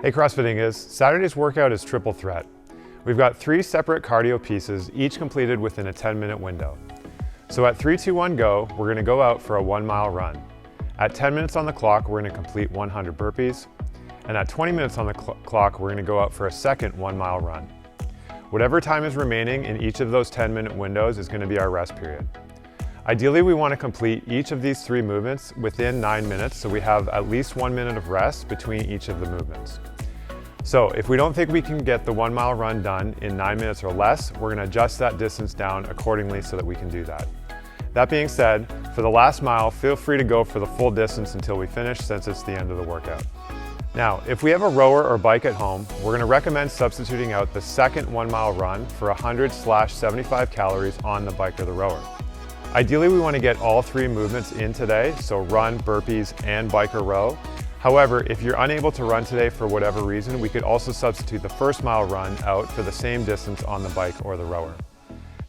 Hey CrossFit Inguz, Saturday's workout is triple threat. We've got 3 separate cardio pieces, each completed within a 10-minute window. So at 3, 2, 1, go, we're gonna go out for a 1-mile run. At 10 minutes on the clock, we're gonna complete 100 burpees. And at 20 minutes on the clock, we're gonna go out for a second 1-mile run. Whatever time is remaining in each of those 10-minute windows is gonna be our rest period. Ideally, we want to complete each of these 3 movements within 9 minutes, so we have at least 1 minute of rest between each of the movements. So if we don't think we can get the 1-mile run done in 9 minutes or less, we're going to adjust that distance down accordingly so that we can do that. That being said, for the last mile, feel free to go for the full distance until we finish, since it's the end of the workout. Now, if we have a rower or bike at home, we're going to recommend substituting out the second 1-mile run for 100/75 calories on the bike or the rower. Ideally, we want to get all 3 movements in today, so run, burpees, and bike or row. However, if you're unable to run today for whatever reason, we could also substitute the first mile run out for the same distance on the bike or the rower.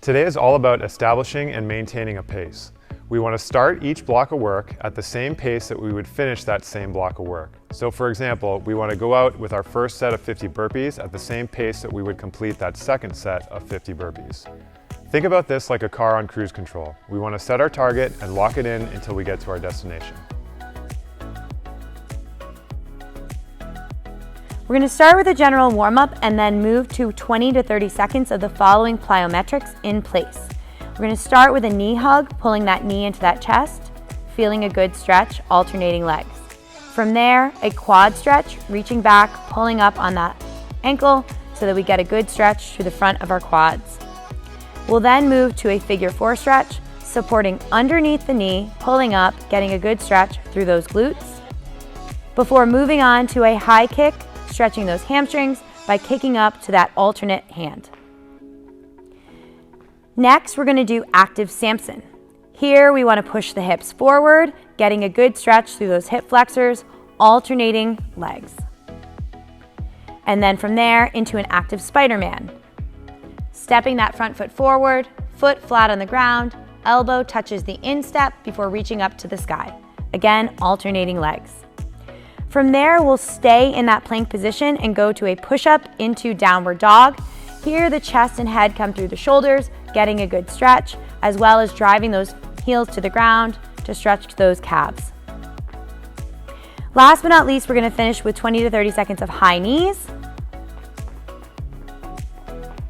Today is all about establishing and maintaining a pace. We want to start each block of work at the same pace that we would finish that same block of work. So for example, we want to go out with our first set of 50 burpees at the same pace that we would complete that second set of 50 burpees. Think about this like a car on cruise control. We want to set our target and lock it in until we get to our destination. We're going to start with a general warm-up and then move to 20 to 30 seconds of the following plyometrics in place. We're going to start with a knee hug, pulling that knee into that chest, feeling a good stretch, alternating legs. From there, a quad stretch, reaching back, pulling up on that ankle so that we get a good stretch through the front of our quads. We'll then move to a figure 4 stretch, supporting underneath the knee, pulling up, getting a good stretch through those glutes, before moving on to a high kick, stretching those hamstrings by kicking up to that alternate hand. Next, we're going to do active Samson. Here we want to push the hips forward, getting a good stretch through those hip flexors, alternating legs. And then from there into an active Spider-Man. Stepping that front foot forward, foot flat on the ground, elbow touches the instep before reaching up to the sky. Again, alternating legs. From there, we'll stay in that plank position and go to a push-up into downward dog. Here, the chest and head come through the shoulders, getting a good stretch, as well as driving those heels to the ground to stretch those calves. Last but not least, we're going to finish with 20 to 30 seconds of high knees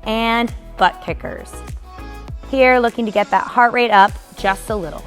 and butt kickers. Here, looking to get that heart rate up just a little.